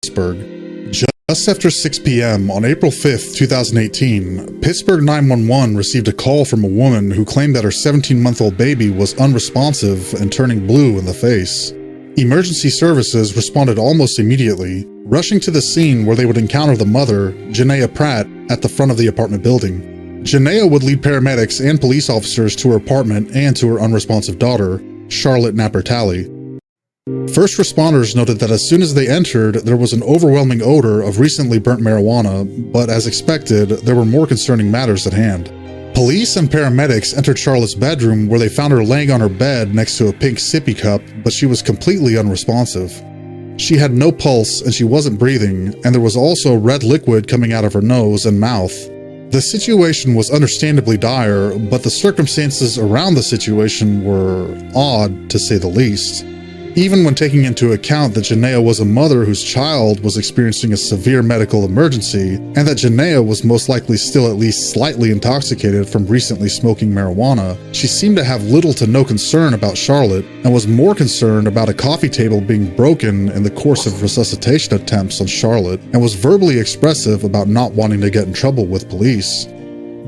Pittsburgh. Just after 6 p.m. on April 5th, 2018, Pittsburgh 911 received a call from a woman who claimed that her 17-month-old baby was unresponsive and turning blue in the face. Emergency services responded almost immediately, rushing to the scene where they would encounter the mother, Janaea Pratt, at the front of the apartment building. Janaea would lead paramedics and police officers to her apartment and to her unresponsive daughter, Charlotte Napper-Talley. First responders noted that as soon as they entered, there was an overwhelming odor of recently burnt marijuana, but as expected, there were more concerning matters at hand. Police and paramedics entered Charlotte's bedroom where they found her laying on her bed next to a pink sippy cup, but she was completely unresponsive. She had no pulse and she wasn't breathing, and there was also red liquid coming out of her nose and mouth. The situation was understandably dire, but the circumstances around the situation were odd, to say the least. Even when taking into account that Janaea was a mother whose child was experiencing a severe medical emergency, and that Janaea was most likely still at least slightly intoxicated from recently smoking marijuana, she seemed to have little to no concern about Charlotte, and was more concerned about a coffee table being broken in the course of resuscitation attempts on Charlotte, and was verbally expressive about not wanting to get in trouble with police.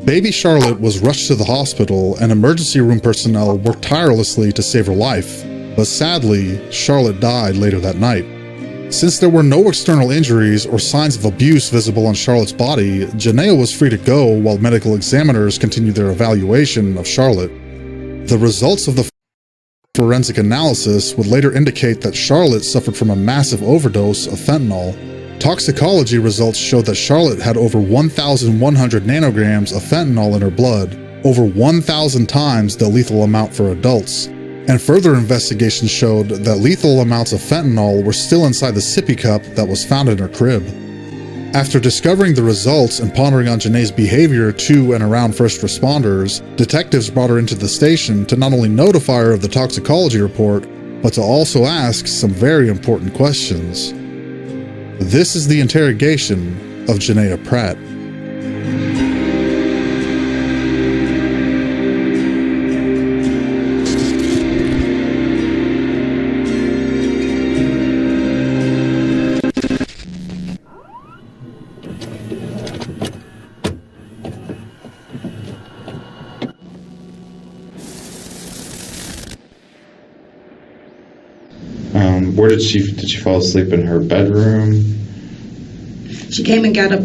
Baby Charlotte was rushed to the hospital, and emergency room personnel worked tirelessly to save her life. But sadly, Charlotte died later that night. Since there were no external injuries or signs of abuse visible on Charlotte's body, Janaea was free to go while medical examiners continued their evaluation of Charlotte. The results of the forensic analysis would later indicate that Charlotte suffered from a massive overdose of fentanyl. Toxicology results showed that Charlotte had over 1,100 nanograms of fentanyl in her blood, over 1,000 times the lethal amount for adults. And further investigations showed that lethal amounts of fentanyl were still inside the sippy cup that was found in her crib. After discovering the results and pondering on Janaea's behavior to and around first responders, detectives brought her into the station to not only notify her of the toxicology report, but to also ask some very important questions. This is the interrogation of Janaea Pratt. Where did she fall asleep in her bedroom? She came and got up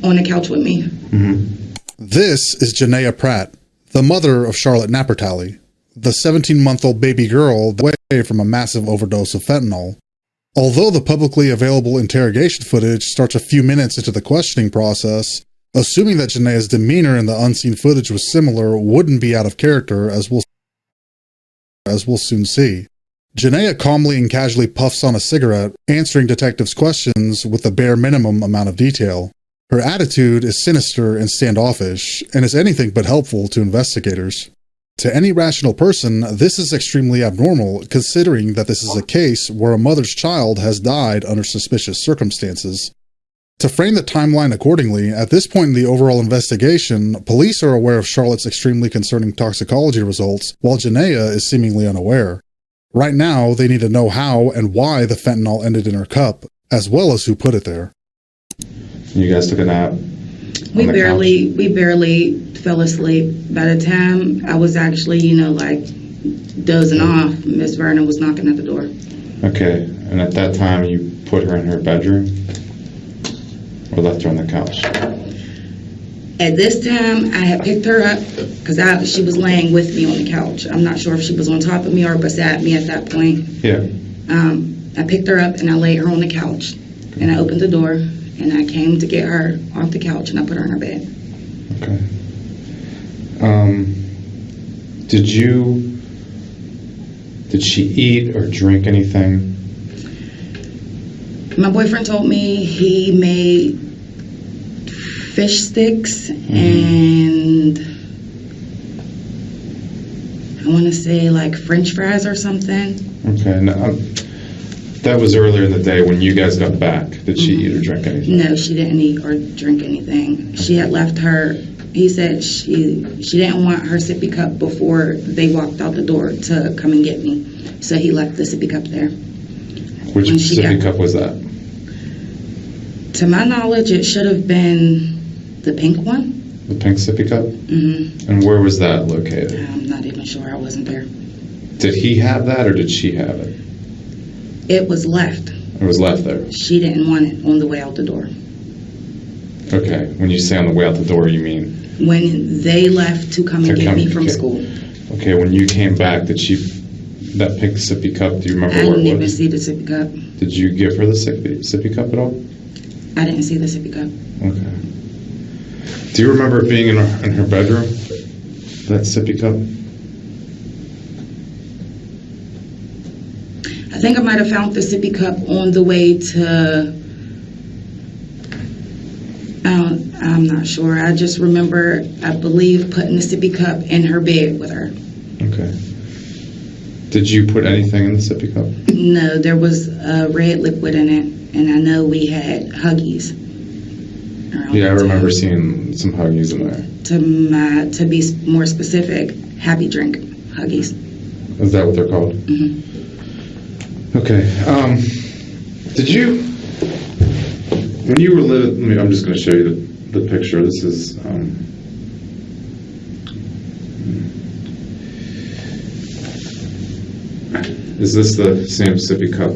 on the couch with me. Mm-hmm. This is Janaea Pratt, the mother of Charlotte Napper-Talley, the 17-month-old baby girl away from a massive overdose of fentanyl. Although the publicly available interrogation footage starts a few minutes into the questioning process, assuming that Janaea's demeanor in the unseen footage was similar wouldn't be out of character, as we'll soon see. Janaea calmly and casually puffs on a cigarette, answering detectives' questions with the bare minimum amount of detail. Her attitude is sinister and standoffish, and is anything but helpful to investigators. To any rational person, this is extremely abnormal, considering that this is a case where a mother's child has died under suspicious circumstances. To frame the timeline accordingly, at this point in the overall investigation, police are aware of Charlotte's extremely concerning toxicology results, while Janaea is seemingly unaware. Right now, they need to know how and why the fentanyl ended in her cup, as well as who put it there. You guys took a nap? We barely fell asleep. By the time I was actually, dozing off, Miss Verna was knocking at the door. Okay, and at that time you put her in her bedroom? Or left her on the couch? At this time, I had picked her up because she was laying with me on the couch. I'm not sure if she was on top of me or beside me at that point. Yeah. I picked her up and I laid her on the couch. And I opened the door and I came to get her off the couch and I put her in her bed. Okay. Did she eat or drink anything? My boyfriend told me he made fish sticks and I want to say like French fries or something. Okay. Now, that was earlier in the day when you guys got back. Did she eat or drink anything? No, she didn't eat or drink anything. She had left her. He said she didn't want her sippy cup before they walked out the door to come and get me. So he left the sippy cup there. Which sippy cup was that? To my knowledge, it should have been the pink one. The pink sippy cup? Mm-hmm. And where was that located? I'm not even sure. I wasn't there. Did he have that or did she have it? It was left. It was left there. She didn't want it on the way out the door. Okay. When you say on the way out the door, you mean? When they left to come and get me from school. Okay, when you came back, did she, that pink sippy cup, do you remember I where didn't it even was? see the sippy cup. Did you give her the sippy cup at all? I didn't see the sippy cup. Okay. Do you remember it being in her bedroom? That sippy cup? I think I might have found the sippy cup on the way to, I'm not sure. I just remember, I believe, putting the sippy cup in her bed with her. Okay. Did you put anything in the sippy cup? No, there was a red liquid in it, and I know we had Huggies. Yeah, I remember seeing some Huggies in there. To be more specific, Happy Drink Huggies. Is that what they're called? Mm-hmm. Okay. Did you, when you were living, I'm just going to show you the picture. This is, is this the same sippy cup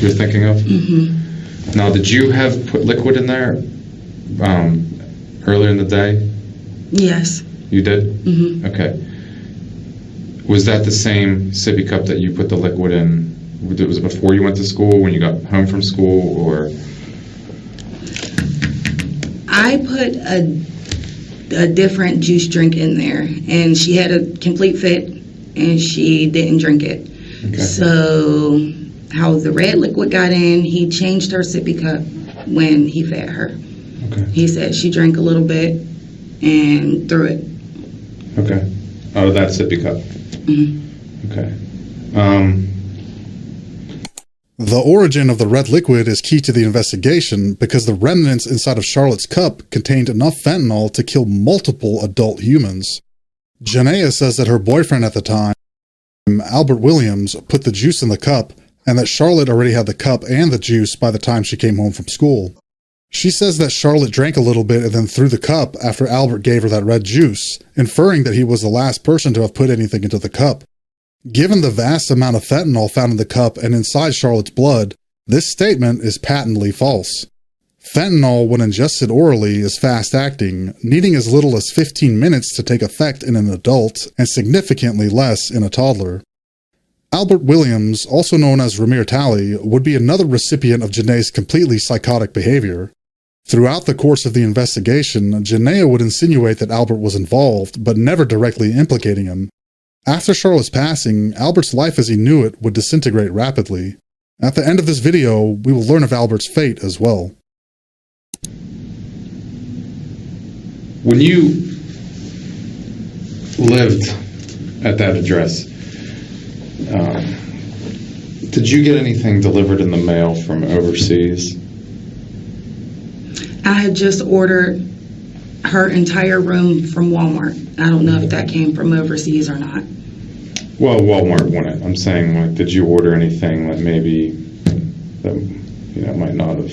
you're thinking of? Mm-hmm. Now, did you have put liquid in there earlier in the day? Yes. You did? Mm-hmm. Okay. Was that the same sippy cup that you put the liquid in? Was it before you went to school, when you got home from school, or? I put a different juice drink in there, and she had a complete fit, and she didn't drink it. Okay. So how the red liquid got in, he changed her sippy cup when he fed her. Okay. He said she drank a little bit and threw it. Okay. Out of that sippy cup. Mm-hmm. Okay. The origin of the red liquid is key to the investigation because the remnants inside of Charlotte's cup contained enough fentanyl to kill multiple adult humans. Janaea says that her boyfriend at the time, Albert Williams, put the juice in the cup, and that Charlotte already had the cup and the juice by the time she came home from school. She says that Charlotte drank a little bit and then threw the cup after Albert gave her that red juice, inferring that he was the last person to have put anything into the cup. Given the vast amount of fentanyl found in the cup and inside Charlotte's blood, this statement is patently false. Fentanyl, when ingested orally, is fast-acting, needing as little as 15 minutes to take effect in an adult and significantly less in a toddler. Albert Williams, also known as Ramir Talley, would be another recipient of Janae's completely psychotic behavior. Throughout the course of the investigation, Janaea would insinuate that Albert was involved, but never directly implicating him. After Charlotte's passing, Albert's life as he knew it would disintegrate rapidly. At the end of this video, we will learn of Albert's fate as well. When you lived at that address, did you get anything delivered in the mail from overseas? I had just ordered her entire room from Walmart. I don't know if that came from overseas or not. Well, Walmart won it. I'm saying, like, did you order anything that maybe that might not have,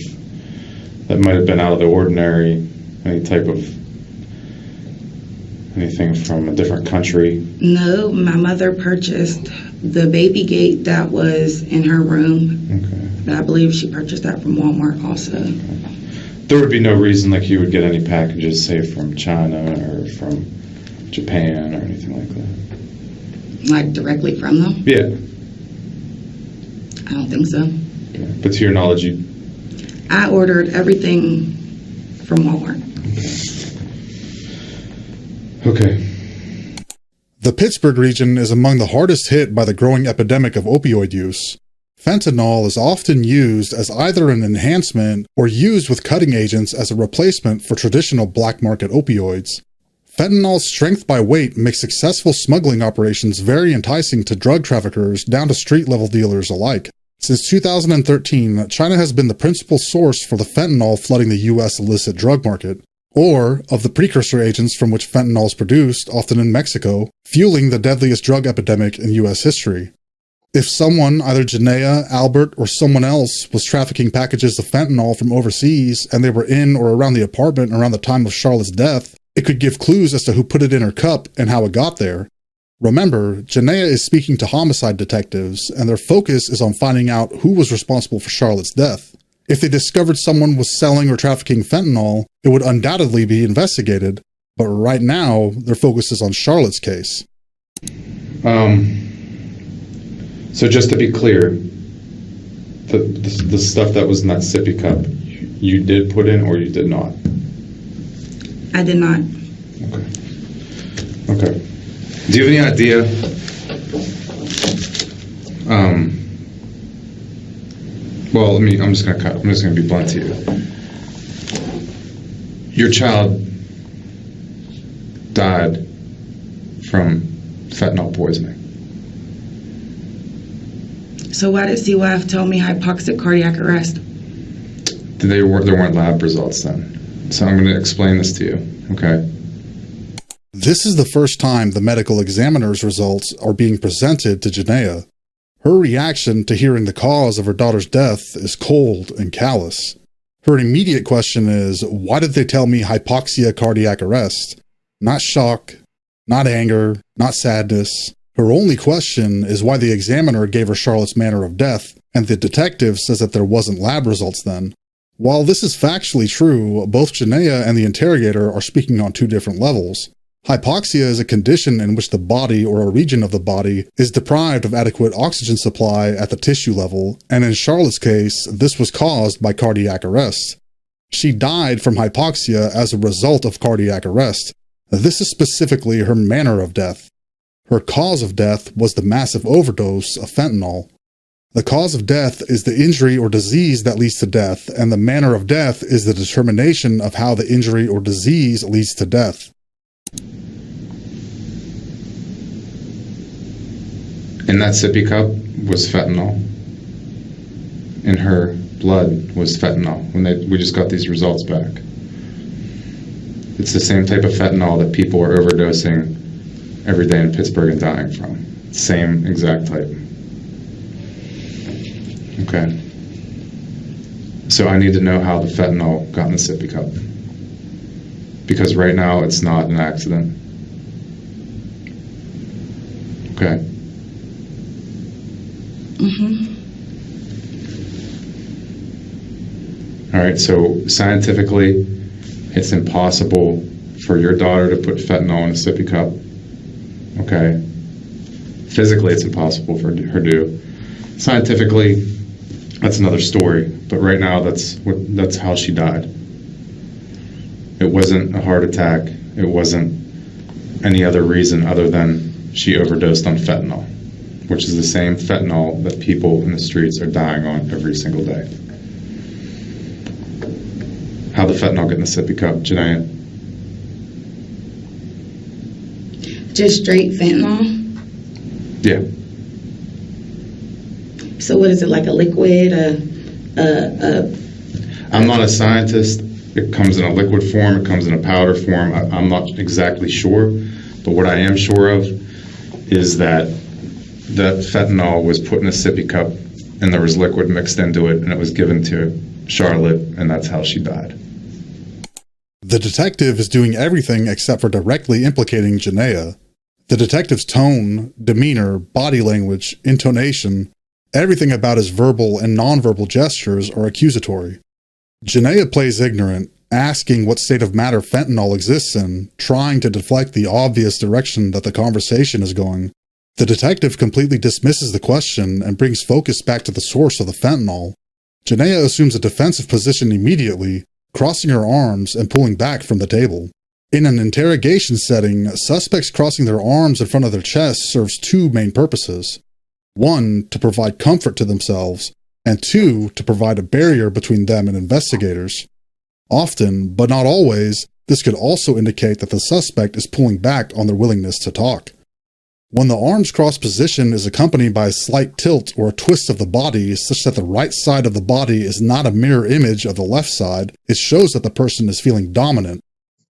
that might have been out of the ordinary? Any type of anything from a different country? No, my mother purchased the baby gate that was in her room. Okay. I believe she purchased that from Walmart also. Okay. There would be no reason like you would get any packages, say, from China or from Japan or anything like that. Like directly from them? Yeah. I don't think so. Okay. But to your knowledge, I ordered everything from Walmart. Okay. The Pittsburgh region is among the hardest hit by the growing epidemic of opioid use. Fentanyl is often used as either an enhancement or used with cutting agents as a replacement for traditional black market opioids. Fentanyl's strength by weight makes successful smuggling operations very enticing to drug traffickers down to street-level dealers alike. Since 2013, China has been the principal source for the fentanyl flooding the U.S. illicit drug market, or of the precursor agents from which fentanyl is produced, often in Mexico, fueling the deadliest drug epidemic in U.S. history. If someone, either Janaea, Albert, or someone else, was trafficking packages of fentanyl from overseas and they were in or around the apartment around the time of Charlotte's death, it could give clues as to who put it in her cup and how it got there. Remember, Janaea is speaking to homicide detectives, and their focus is on finding out who was responsible for Charlotte's death. If they discovered someone was selling or trafficking fentanyl, it would undoubtedly be investigated, but right now, their focus is on Charlotte's case. So just to be clear, the stuff that was in that sippy cup, you did put in or you did not? I did not. Okay. Do you have any idea? Well, I'm just gonna be blunt to you. Your child died from fentanyl poisoning. So why did CYF tell me hypoxic cardiac arrest? There weren't lab results then. So I'm going to explain this to you, okay? This is the first time the medical examiner's results are being presented to Janaea. Her reaction to hearing the cause of her daughter's death is cold and callous. Her immediate question is, why did they tell me hypoxia cardiac arrest? Not shock, not anger, not sadness. Her only question is why the examiner gave her Charlotte's manner of death, and the detective says that there wasn't lab results then. While this is factually true, both Janaea and the interrogator are speaking on two different levels. Hypoxia is a condition in which the body or a region of the body is deprived of adequate oxygen supply at the tissue level, and in Charlotte's case, this was caused by cardiac arrest. She died from hypoxia as a result of cardiac arrest. This is specifically her manner of death. Her cause of death was the massive overdose of fentanyl. The cause of death is the injury or disease that leads to death, and the manner of death is the determination of how the injury or disease leads to death. In that sippy cup was fentanyl. In her blood was fentanyl. We just got these results back. It's the same type of fentanyl that people are overdosing every day in Pittsburgh and dying from. Same exact type. Okay. So I need to know how the fentanyl got in the sippy cup. Because right now it's not an accident. Okay. All right, so scientifically, it's impossible for your daughter to put fentanyl in a sippy cup. Okay. Physically, it's impossible for her to do. Scientifically, that's another story. But right now, that's how she died. It wasn't a heart attack. It wasn't any other reason other than she overdosed on fentanyl, which is the same fentanyl that people in the streets are dying on every single day. How'd the fentanyl get in the sippy cup, Janaea? Just straight fentanyl? Yeah. So what is it, like a liquid? I'm not a scientist. It comes in a liquid form. It comes in a powder form. I'm not exactly sure. But what I am sure of is that fentanyl was put in a sippy cup and there was liquid mixed into it and it was given to Charlotte and that's how she died. The detective is doing everything except for directly implicating Janaea. The detective's tone, demeanor, body language, intonation, everything about his verbal and nonverbal gestures are accusatory. Janaea plays ignorant, asking what state of matter fentanyl exists in, trying to deflect the obvious direction that the conversation is going. The detective completely dismisses the question and brings focus back to the source of the fentanyl. Janaea assumes a defensive position immediately, crossing her arms and pulling back from the table. In an interrogation setting, suspects crossing their arms in front of their chest serves two main purposes. One, to provide comfort to themselves, and two, to provide a barrier between them and investigators. Often, but not always, this could also indicate that the suspect is pulling back on their willingness to talk. When the arms cross position is accompanied by a slight tilt or a twist of the body such that the right side of the body is not a mirror image of the left side, it shows that the person is feeling dominant.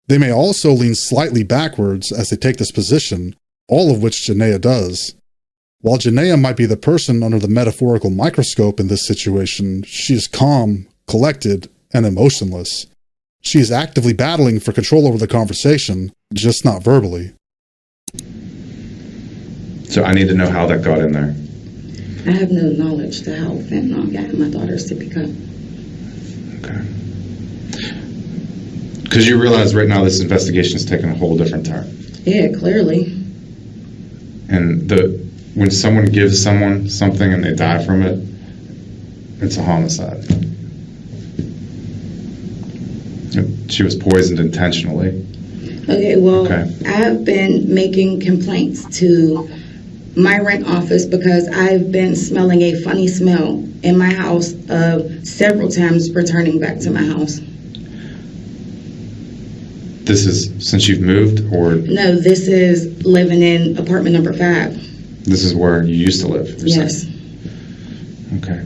They may also lean slightly backwards as they take this position, all of which Janaea does. While Janaea might be the person under the metaphorical microscope in this situation, she is calm, collected, and emotionless. She is actively battling for control over the conversation, just not verbally. So I need to know how that got in there. I have no knowledge to how fentanyl got in my daughter's sippy cup. Okay. Because you realize right now this investigation is taking a whole different turn. Yeah, clearly. And when someone gives someone something and they die from it, it's a homicide. She was poisoned intentionally. Okay, well, Okay. I've been making complaints to my rent office because I've been smelling a funny smell in my house several times returning back to my house. This is since you've moved, or No, this is living in apartment number 5. this is where you used to live? you're Yes. saying? Okay.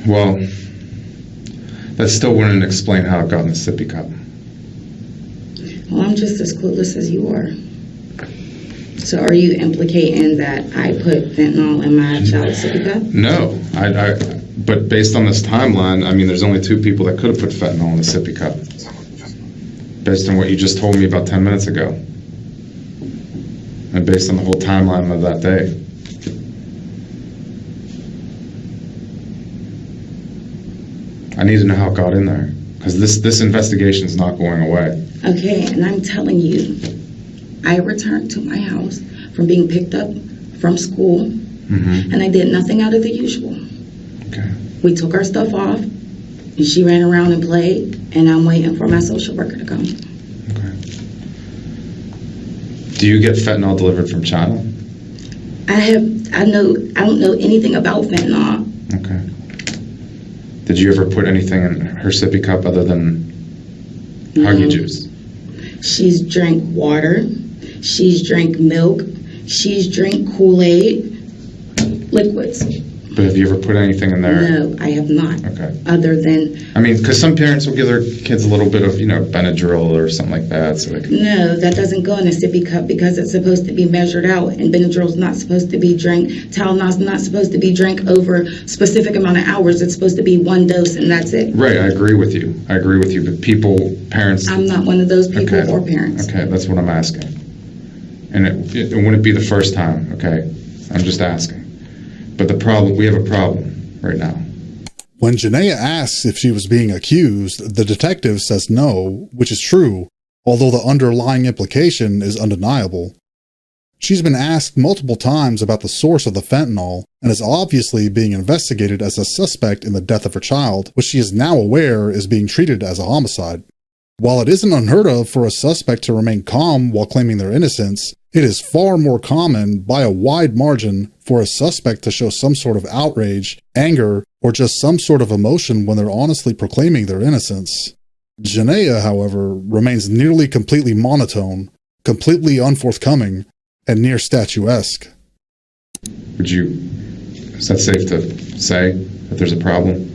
Well, that still wouldn't explain how it got in the sippy cup. Well, I'm just as clueless as you are. So are you implicating that I put fentanyl in my child's sippy cup? No, but based on this timeline, I mean, there's only 2 people that could have put fentanyl in the sippy cup. Based on what you just told me about 10 minutes ago. And based on the whole timeline of that day. I need to know how it got in there. Because this investigation is not going away. Okay, and I'm telling you, I returned to my house from being picked up from school, and I did nothing out of the usual. Okay. We took our stuff off, and she ran around and played, and I'm waiting for my social worker to come. Okay. Do you get fentanyl delivered from China? I don't know anything about fentanyl. Okay. Did you ever put anything in her sippy cup other than Huggy juice? She's drank water. She's drank milk. She's drank Kool-Aid, liquids. But have you ever put anything in there? No, I have not. Okay. Other than, I mean, because some parents will give their kids a little bit of, Benadryl or something like that, so they can... no, that doesn't go in a sippy cup because it's supposed to be measured out, and Benadryl's not supposed to be drank. Tylenol's not supposed to be drank over a specific amount of hours. It's supposed to be 1 dose, and that's it. Right, I agree with you. But parents... I'm not one of those people or parents. Okay, that's what I'm asking. And it wouldn't be the first time, okay? I'm just asking. But we have a problem right now. When Janaea asks if she was being accused, the detective says no, which is true, although the underlying implication is undeniable. She's been asked multiple times about the source of the fentanyl and is obviously being investigated as a suspect in the death of her child, which she is now aware is being treated as a homicide. While it isn't unheard of for a suspect to remain calm while claiming their innocence, it is far more common, by a wide margin, for a suspect to show some sort of outrage, anger, or just some sort of emotion when they're honestly proclaiming their innocence. Janaea, however, remains nearly completely monotone, completely unforthcoming, and near statuesque. Is that safe to say that there's a problem?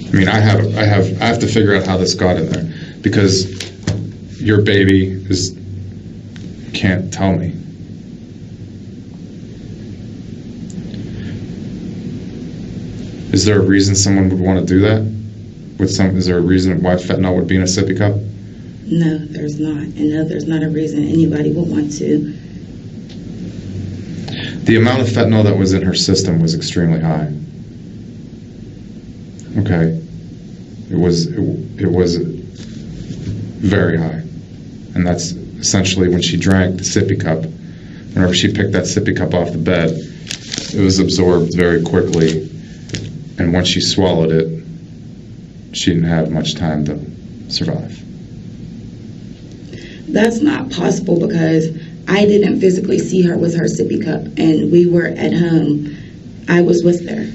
I mean, I have to figure out how this got in there, because your baby can't tell me. Is there a reason someone would want to do that? Is there a reason why fentanyl would be in a sippy cup? No, there's not. And no, there's not a reason anybody would want to. The amount of fentanyl that was in her system was extremely high. Okay. It was very high. And that's essentially when she drank the sippy cup. Whenever she picked that sippy cup off the bed, it was absorbed very quickly. And once she swallowed it, she didn't have much time to survive. That's not possible because I didn't physically see her with her sippy cup, and we were at home. I was with her.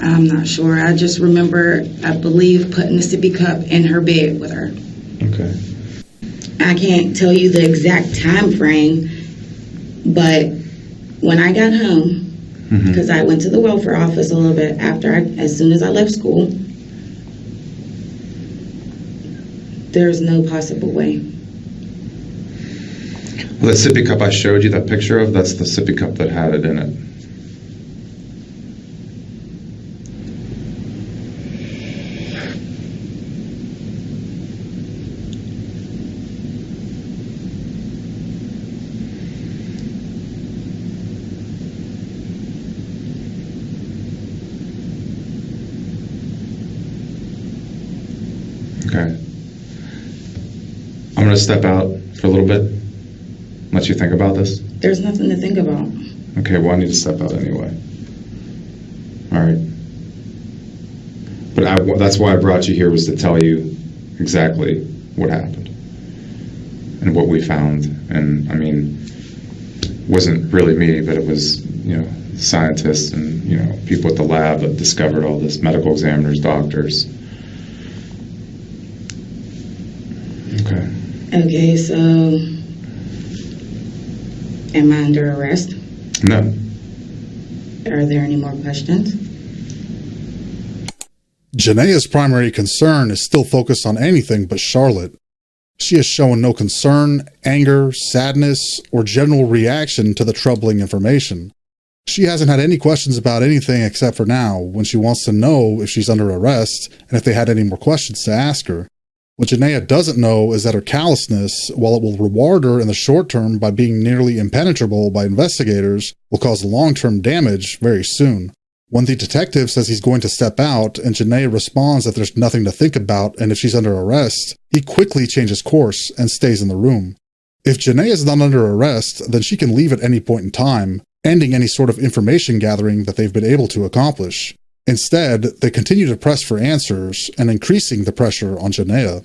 I'm not sure. I just remember, I believe, putting the sippy cup in her bed with her. Okay. I can't tell you the exact time frame, but when I got home, because I went to the welfare office a little bit as soon as I left school, There's no possible way. Well, that sippy cup I showed you that picture of, that's the sippy cup that had it in it. Okay. I'm going to step out for a little bit, let you think about this. There's nothing to think about. Okay, well, I need to step out anyway. All right. But that's why I brought you here, was to tell you exactly what happened and what we found. And, I mean, it wasn't really me, but it was, scientists and, people at the lab that discovered all this, medical examiners, doctors. Okay. Okay, so am I under arrest? No. Are there any more questions? Janaea's primary concern is still focused on anything but Charlotte. She has shown no concern, anger, sadness, or general reaction to the troubling information. She hasn't had any questions about anything except for now, when she wants to know if she's under arrest and if they had any more questions to ask her. What Janaea doesn't know is that her callousness, while it will reward her in the short term by being nearly impenetrable by investigators, will cause long-term damage very soon. When the detective says he's going to step out and Janaea responds that there's nothing to think about and if she's under arrest, he quickly changes course and stays in the room. If Janaea is not under arrest, then she can leave at any point in time, ending any sort of information gathering that they've been able to accomplish. Instead, they continue to press for answers and increasing the pressure on Janaea.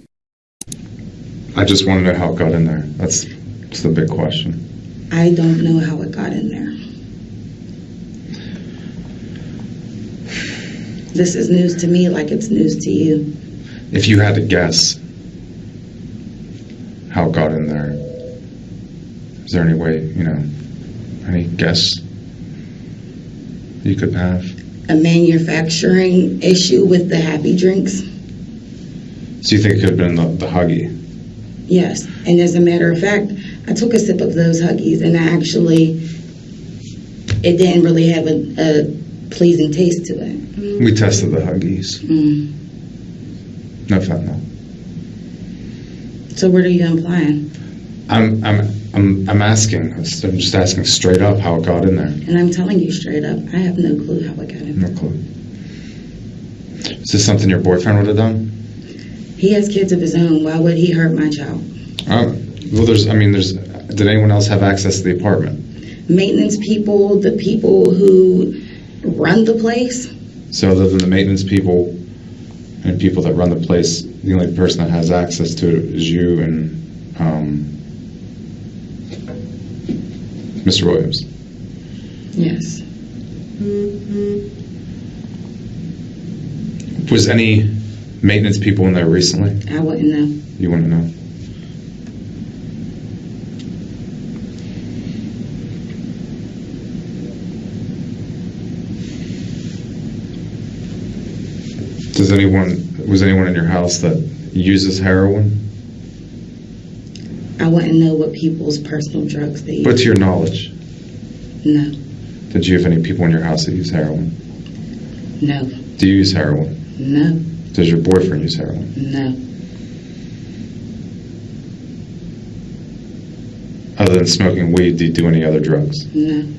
I just want to know how it got in there. That's the big question. I don't know how it got in there. This is news to me like it's news to you. If you had to guess how it got in there, is there any way, any guess you could have? A manufacturing issue with the happy drinks? So you think it could have been the Huggy? Yes. And as a matter of fact, I took a sip of those Huggies and it didn't really have a pleasing taste to it. We tested the Huggies. No fentanyl. So what are you implying? I'm asking. I'm just asking straight up how it got in there. And I'm telling you straight up, I have no clue how it got in there. No clue. Is this something your boyfriend would have done? He has kids of his own. Why would he hurt my child? Well, did anyone else have access to the apartment? Maintenance people, the people who run the place. So other than the maintenance people and people that run the place, the only person that has access to it is you and Mr. Williams. Yes. Was any maintenance people in there recently? I wouldn't know. You wouldn't know? Was anyone in your house that uses heroin? I wouldn't know what people's personal drugs they use. But to your knowledge? No. Did you have any people in your house that use heroin? No. Do you use heroin? No. Does your boyfriend use heroin? No. Other than smoking weed, do you do any other drugs? No.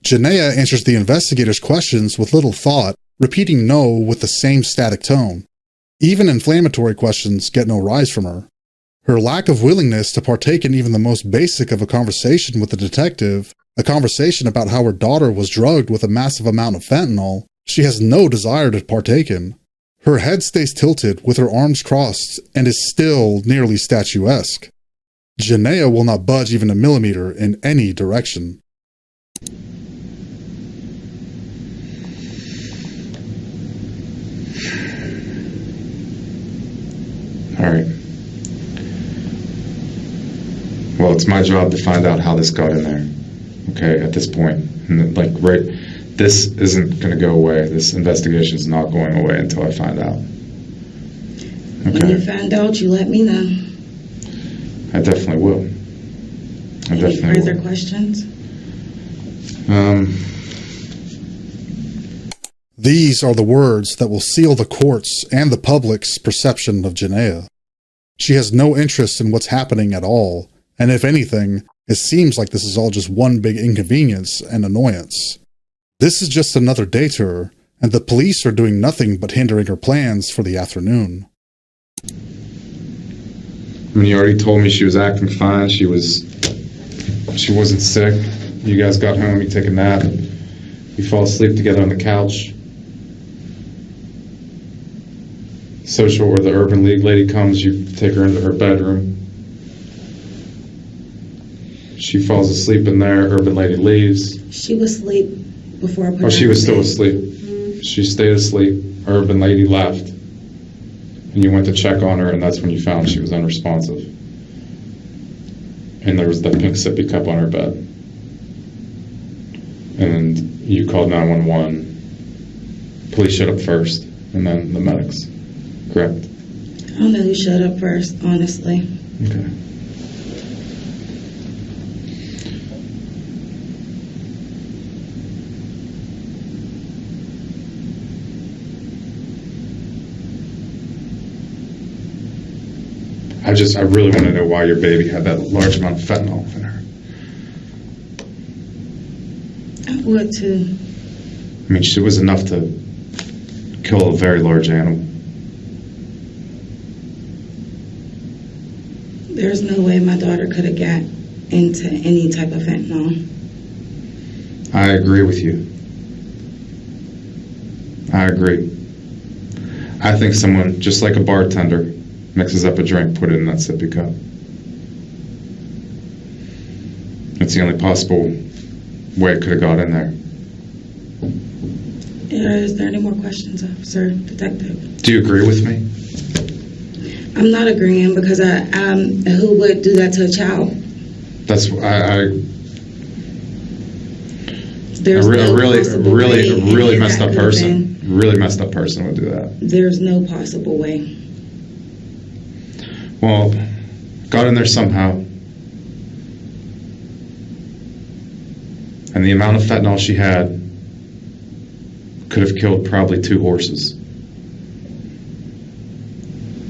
Janaea answers the investigators' questions with little thought, repeating no with the same static tone. Even inflammatory questions get no rise from her. Her lack of willingness to partake in even the most basic of a conversation with the detective, a conversation about how her daughter was drugged with a massive amount of fentanyl, she has no desire to partake in. Her head stays tilted with her arms crossed and is still nearly statuesque. Janaea will not budge even a millimeter in any direction. All right. Well, it's my job to find out how this got in there. Okay, at this point, and this isn't going to go away. This investigation is not going away until I find out. When you find out, you let me know. I definitely will. Any further questions? These are the words that will seal the court's and the public's perception of Janaea. She has no interest in what's happening at all, and if anything, it seems like this is all just one big inconvenience and annoyance. This is just another day to her, and the police are doing nothing but hindering her plans for the afternoon. When you already told me she was acting fine, she wasn't sick. You guys got home, you take a nap, you fall asleep together on the couch. Social or the Urban League lady comes, you take her into her bedroom. She falls asleep in there, Urban Lady leaves. She was asleep before I put her. Oh, she was still bed. asleep. Mm-hmm. She stayed asleep, Urban Lady left. And you went to check on her, and that's when you found she was unresponsive. And there was that pink sippy cup on her bed. And you called 911. Police showed up first, and then the medics. Correct? I don't know who showed up first, honestly. Okay. I really want to know why your baby had that large amount of fentanyl in her. I would too. I mean, it was enough to kill a very large animal. There's no way my daughter could have got into any type of fentanyl. I agree with you. I agree. I think someone, just like a bartender, mixes up a drink, put it in that sippy cup. It's the only possible way it could have got in there. Is there any more questions, Officer Detective? Do you agree with me? I'm not agreeing because who would do that to a child? That's There's no possible way really any of messed that up could have person. been. Really messed up person would do that. There's no possible way. Well, got in there somehow. And the amount of fentanyl she had could have killed probably 2 horses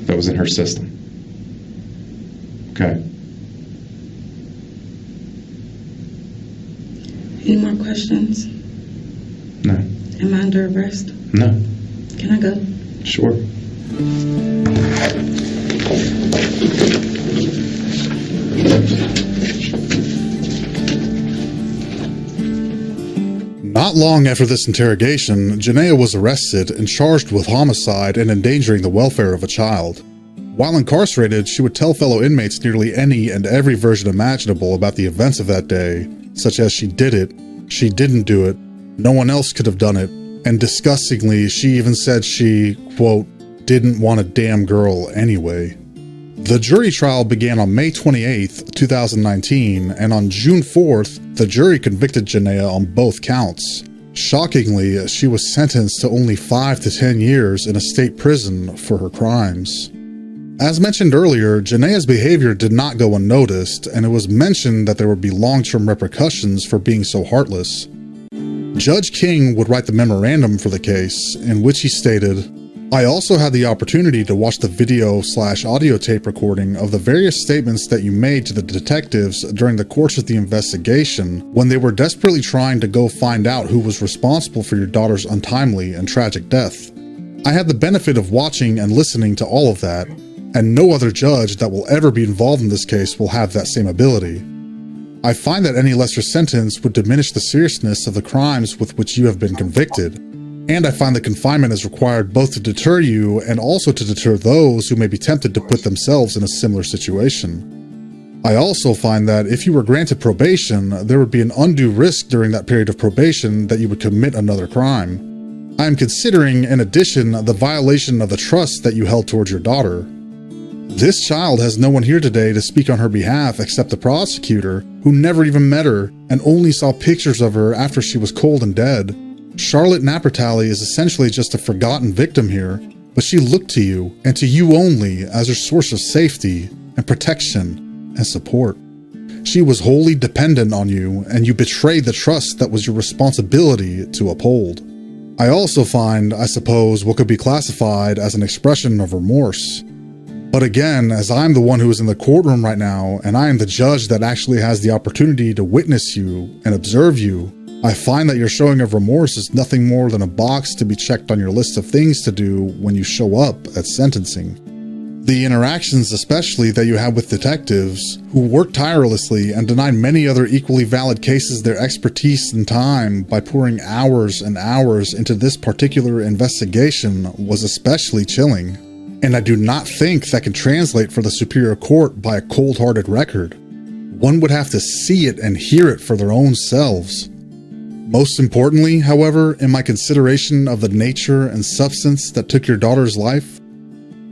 that was in her system. Okay. Any more questions? No. Am I under arrest? No. Can I go? Sure. Not long after this interrogation, Janaea was arrested and charged with homicide and endangering the welfare of a child. While incarcerated, she would tell fellow inmates nearly any and every version imaginable about the events of that day, such as she did it, she didn't do it, no one else could have done it, and disgustingly, she even said she, quote, didn't want a damn girl anyway. The jury trial began on May 28, 2019, and on June 4th, the jury convicted Janaea on both counts. Shockingly, she was sentenced to only 5 to 10 years in a state prison for her crimes. As mentioned earlier, Janaea's behavior did not go unnoticed, and it was mentioned that there would be long-term repercussions for being so heartless. Judge King would write the memorandum for the case, in which he stated, I also had the opportunity to watch the video/audio tape recording of the various statements that you made to the detectives during the course of the investigation when they were desperately trying to go find out who was responsible for your daughter's untimely and tragic death. I had the benefit of watching and listening to all of that, and no other judge that will ever be involved in this case will have that same ability. I find that any lesser sentence would diminish the seriousness of the crimes with which you have been convicted. And I find that confinement is required both to deter you and also to deter those who may be tempted to put themselves in a similar situation. I also find that if you were granted probation, there would be an undue risk during that period of probation that you would commit another crime. I am considering, in addition, the violation of the trust that you held towards your daughter. This child has no one here today to speak on her behalf except the prosecutor, who never even met her and only saw pictures of her after she was cold and dead. Charlotte Napertali is essentially just a forgotten victim here, but she looked to you, and to you only, as her source of safety and protection and support. She was wholly dependent on you, and you betrayed the trust that was your responsibility to uphold. I also find, I suppose, what could be classified as an expression of remorse. But again, as I'm the one who is in the courtroom right now, and I am the judge that actually has the opportunity to witness you and observe you, I find that your showing of remorse is nothing more than a box to be checked on your list of things to do when you show up at sentencing. The interactions especially that you have with detectives, who work tirelessly and deny many other equally valid cases their expertise and time by pouring hours and hours into this particular investigation, was especially chilling. And I do not think that can translate for the Superior Court by a cold-hearted record. One would have to see it and hear it for their own selves. Most importantly, however, in my consideration of the nature and substance that took your daughter's life,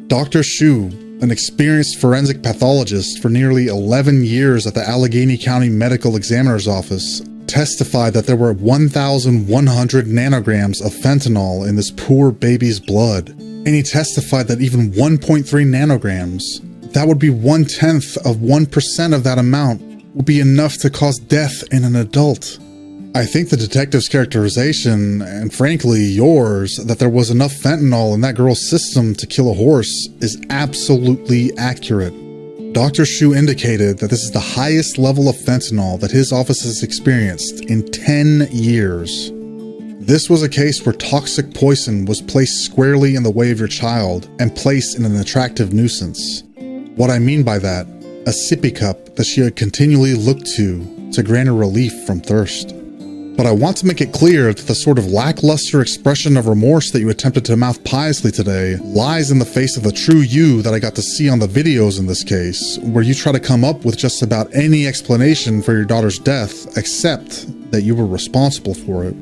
Dr. Shu, an experienced forensic pathologist for nearly 11 years at the Allegheny County Medical Examiner's Office, testified that there were 1,100 nanograms of fentanyl in this poor baby's blood. And he testified that even 1.3 nanograms, that would be 1/10 of 1% of that amount, would be enough to cause death in an adult. I think the detective's characterization, and frankly yours, that there was enough fentanyl in that girl's system to kill a horse is absolutely accurate. Dr. Shu indicated that this is the highest level of fentanyl that his office has experienced in 10 years. This was a case where toxic poison was placed squarely in the way of your child and placed in an attractive nuisance. What I mean by that, a sippy cup that she had continually looked to grant her relief from thirst. But I want to make it clear that the sort of lackluster expression of remorse that you attempted to mouth piously today lies in the face of the true you that I got to see on the videos in this case, where you try to come up with just about any explanation for your daughter's death except that you were responsible for it.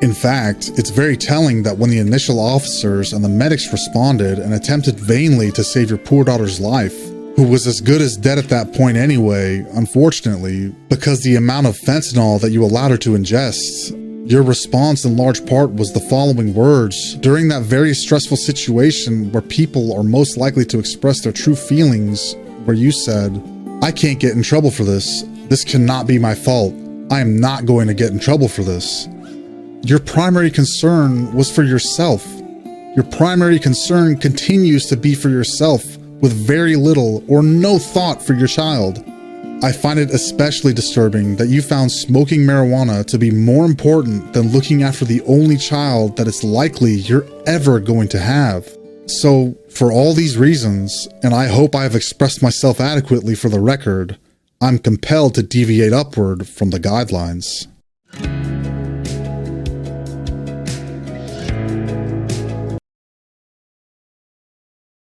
In fact, it's very telling that when the initial officers and the medics responded and attempted vainly to save your poor daughter's life, who was as good as dead at that point anyway, unfortunately, because the amount of fentanyl that you allowed her to ingest, your response in large part was the following words during that very stressful situation where people are most likely to express their true feelings, where you said, "I can't get in trouble for this. This cannot be my fault. I am not going to get in trouble for this." Your primary concern was for yourself. Your primary concern continues to be for yourself, with very little or no thought for your child. I find it especially disturbing that you found smoking marijuana to be more important than looking after the only child that it's likely you're ever going to have. So, for all these reasons, and I hope I have expressed myself adequately for the record, I'm compelled to deviate upward from the guidelines.